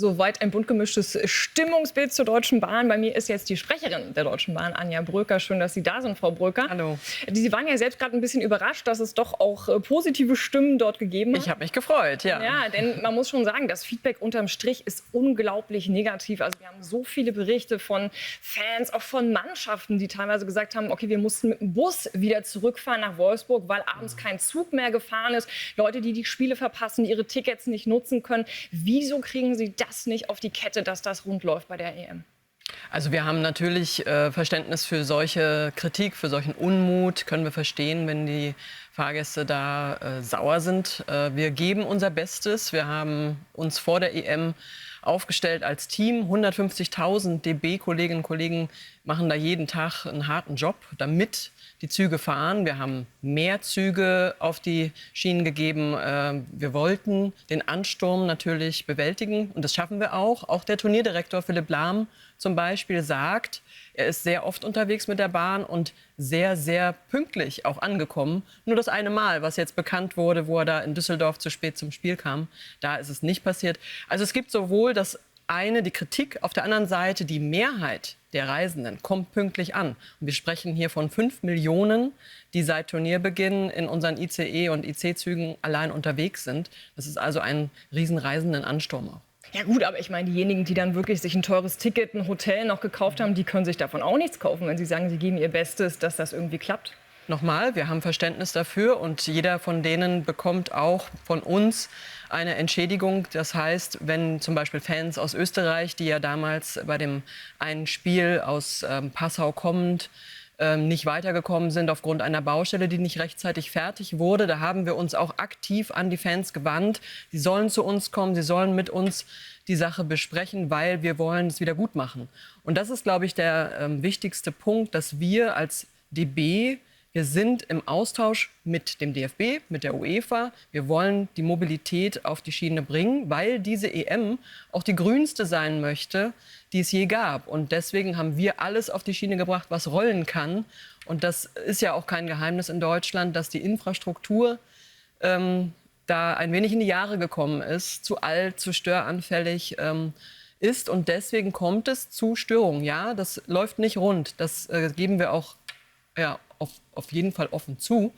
Soweit ein bunt gemischtes Stimmungsbild zur Deutschen Bahn. Bei mir ist jetzt die Sprecherin der Deutschen Bahn, Anja Bröker. Schön, dass Sie da sind, Frau Bröker. Hallo. Sie waren ja selbst gerade ein bisschen überrascht, dass es doch auch positive Stimmen dort gegeben hat. Ich habe mich gefreut, ja. Ja, denn man muss schon sagen, das Feedback unterm Strich ist unglaublich negativ. Also wir haben so viele Berichte von Fans, auch von Mannschaften, die teilweise gesagt haben, okay, wir mussten mit dem Bus wieder zurückfahren nach Wolfsburg, weil abends kein Zug mehr gefahren ist. Leute, die die Spiele verpassen, die ihre Tickets nicht nutzen können. Wieso kriegen Sie das nicht auf die Kette, dass das rund läuft bei der EM? Also wir haben natürlich Verständnis für solche Kritik, für solchen Unmut. Können wir verstehen, wenn die Fahrgäste da sauer sind. Wir geben unser Bestes. Wir haben uns vor der EM aufgestellt als Team. 150.000 DB-Kolleginnen und Kollegen machen da jeden Tag einen harten Job, damit die Züge fahren. Wir haben mehr Züge auf die Schienen gegeben. Wir wollten den Ansturm natürlich bewältigen und das schaffen wir auch. Auch der Turnierdirektor Philipp Lahm zum Beispiel sagt, er ist sehr oft unterwegs mit der Bahn und sehr, sehr pünktlich auch angekommen. Nur das eine Mal, was jetzt bekannt wurde, wo er da in Düsseldorf zu spät zum Spiel kam, da ist es nicht passiert. Also es gibt sowohl die Kritik, auf der anderen Seite die Mehrheit der Reisenden kommt pünktlich an. Und wir sprechen hier von 5 Millionen, die seit Turnierbeginn in unseren ICE- und IC-Zügen allein unterwegs sind. Das ist also ein riesen Reisendenansturm auch. Ja gut, aber ich meine, diejenigen, die dann wirklich sich ein teures Ticket, ein Hotel noch gekauft haben, die können sich davon auch nichts kaufen, wenn sie sagen, sie geben ihr Bestes, dass das irgendwie klappt. Nochmal, wir haben Verständnis dafür und jeder von denen bekommt auch von uns eine Entschädigung. Das heißt, wenn zum Beispiel Fans aus Österreich, die ja damals bei dem einen Spiel aus Passau kommend nicht weitergekommen sind aufgrund einer Baustelle, die nicht rechtzeitig fertig wurde. Da haben wir uns auch aktiv an die Fans gewandt. Sie sollen zu uns kommen, sie sollen mit uns die Sache besprechen, weil wir wollen es wieder gut machen. Und das ist, glaube ich, der wichtigste Punkt, dass wir als DB, wir sind im Austausch mit dem DFB, mit der UEFA. Wir wollen die Mobilität auf die Schiene bringen, weil diese EM auch die grünste sein möchte, die es je gab. Und deswegen haben wir alles auf die Schiene gebracht, was rollen kann. Und das ist ja auch kein Geheimnis in Deutschland, dass die Infrastruktur da ein wenig in die Jahre gekommen ist, zu alt, zu störanfällig ist. Und deswegen kommt es zu Störungen. Ja, das läuft nicht rund. Das geben wir auch auf jeden Fall offen zu.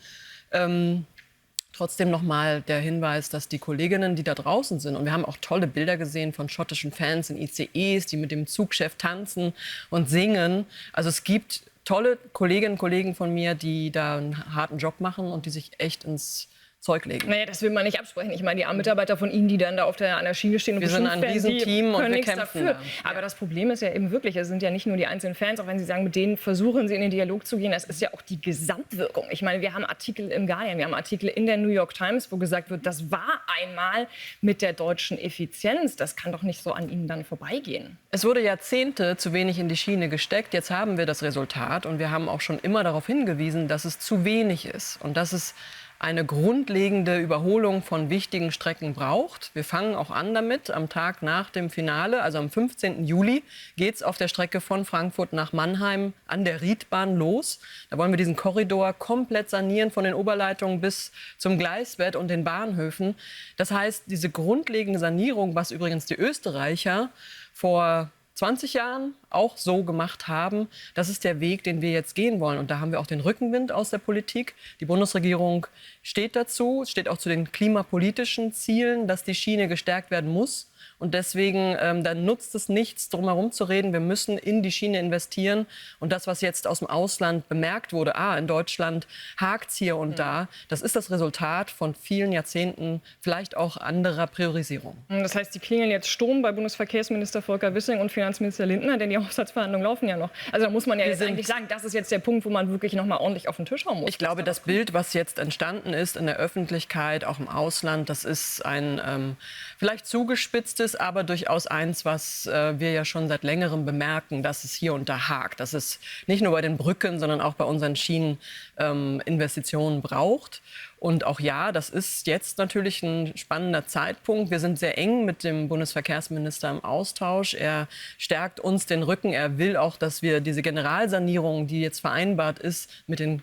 Trotzdem nochmal der Hinweis, dass die Kolleginnen, die da draußen sind, und wir haben auch tolle Bilder gesehen von schottischen Fans in ICEs, die mit dem Zugchef tanzen und singen. Also es gibt tolle Kolleginnen und Kollegen von mir, die da einen harten Job machen und die sich echt ins Zeug legen. Naja, das will man nicht absprechen. Ich meine, die armen Mitarbeiter von Ihnen, die dann da an der Schiene stehen und wir sind ein Riesenteam und wir nichts kämpfen dafür. da. Aber das Problem ist ja eben wirklich, es sind ja nicht nur die einzelnen Fans, auch wenn Sie sagen, mit denen versuchen Sie in den Dialog zu gehen, es ist ja auch die Gesamtwirkung. Ich meine, wir haben Artikel im Guardian, wir haben Artikel in der New York Times, wo gesagt wird, das war einmal mit der deutschen Effizienz. Das kann doch nicht so an Ihnen dann vorbeigehen. Es wurde Jahrzehnte zu wenig in die Schiene gesteckt. Jetzt haben wir das Resultat und wir haben auch schon immer darauf hingewiesen, dass es zu wenig ist und dass es eine grundlegende Überholung von wichtigen Strecken braucht. Wir fangen auch an damit am Tag nach dem Finale, also am 15. Juli, geht es auf der Strecke von Frankfurt nach Mannheim an der Riedbahn los. Da wollen wir diesen Korridor komplett sanieren, von den Oberleitungen bis zum Gleisbett und den Bahnhöfen. Das heißt, diese grundlegende Sanierung, was übrigens die Österreicher vor 20 Jahren auch so gemacht haben, das ist der Weg, den wir jetzt gehen wollen. Und da haben wir auch den Rückenwind aus der Politik. Die Bundesregierung steht dazu, steht auch zu den klimapolitischen Zielen, dass die Schiene gestärkt werden muss. Und deswegen dann nutzt es nichts, drum herum zu reden. Wir müssen in die Schiene investieren. Und das, was jetzt aus dem Ausland bemerkt wurde, in Deutschland hakt's hier und da, das ist das Resultat von vielen Jahrzehnten, vielleicht auch anderer Priorisierung. Das heißt, die klingeln jetzt Sturm bei Bundesverkehrsminister Volker Wissing und Finanzminister Lindner, denn die Haushaltsverhandlungen laufen ja noch. Also da muss man ja jetzt eigentlich sagen, das ist jetzt der Punkt, wo man wirklich noch mal ordentlich auf den Tisch hauen muss. Ich glaube, das Bild, was jetzt entstanden ist in der Öffentlichkeit, auch im Ausland, das ist ein vielleicht zugespitztes, aber durchaus eins, was wir ja schon seit längerem bemerken, dass es hier und da hakt. Dass es nicht nur bei den Brücken, sondern auch bei unseren Schienen Investitionen braucht. Und auch ja, das ist jetzt natürlich ein spannender Zeitpunkt. Wir sind sehr eng mit dem Bundesverkehrsminister im Austausch. Er stärkt uns den Rücken. Er will auch, dass wir diese Generalsanierung, die jetzt vereinbart ist, mit den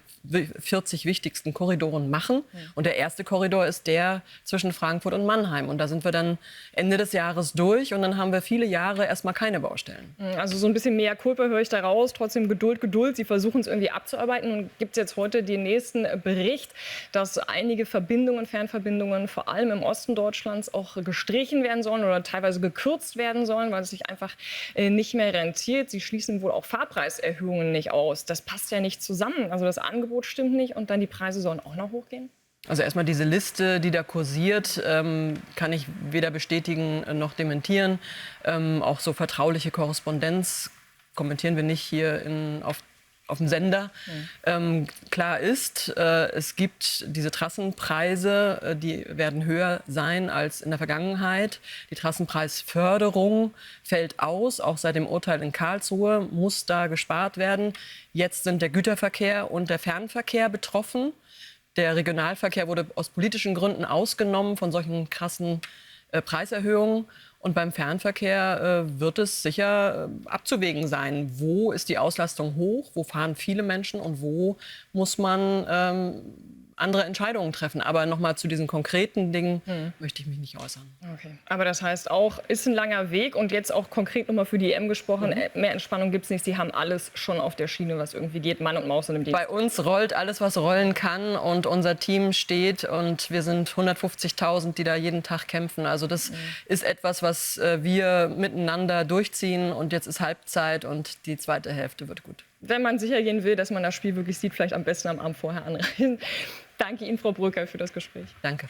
40 wichtigsten Korridoren machen. Und der erste Korridor ist der zwischen Frankfurt und Mannheim. Und da sind wir dann Ende des Jahres durch. Und dann haben wir viele Jahre erstmal keine Baustellen. Also so ein bisschen mehr Culpa höre ich da raus. Trotzdem Geduld, Geduld. Sie versuchen es irgendwie abzuarbeiten. Und gibt es jetzt heute den nächsten Bericht, dass einige Verbindungen, Fernverbindungen, vor allem im Osten Deutschlands, auch gestrichen werden sollen oder teilweise gekürzt werden sollen, weil es sich einfach nicht mehr rentiert. Sie schließen wohl auch Fahrpreiserhöhungen nicht aus. Das passt ja nicht zusammen. Also das Angebot stimmt nicht und dann die Preise sollen auch noch hochgehen? Also erstmal diese Liste, die da kursiert, kann ich weder bestätigen noch dementieren. Auch so vertrauliche Korrespondenz kommentieren wir nicht hier auf dem Sender. Klar ist, es gibt diese Trassenpreise, die werden höher sein als in der Vergangenheit. Die Trassenpreisförderung fällt aus, auch seit dem Urteil in Karlsruhe muss da gespart werden. Jetzt sind der Güterverkehr und der Fernverkehr betroffen. Der Regionalverkehr wurde aus politischen Gründen ausgenommen von solchen krassen Preiserhöhungen. Und beim Fernverkehr wird es sicher abzuwägen sein, wo ist die Auslastung hoch, wo fahren viele Menschen und wo muss man andere Entscheidungen treffen. Aber nochmal zu diesen konkreten Dingen möchte ich mich nicht äußern. Okay. Aber das heißt auch, ist ein langer Weg und jetzt auch konkret nochmal für die EM gesprochen, mehr Entspannung gibt es nicht. Sie haben alles schon auf der Schiene, was irgendwie geht, Mann und Maus in dem Dienst. Bei uns rollt alles, was rollen kann und unser Team steht und wir sind 150.000, die da jeden Tag kämpfen. Also das ist etwas, was wir miteinander durchziehen und jetzt ist Halbzeit und die zweite Hälfte wird gut. Wenn man sicher gehen will, dass man das Spiel wirklich sieht, vielleicht am besten am Abend vorher anreisen. Danke Ihnen, Frau Brücker, für das Gespräch. Danke.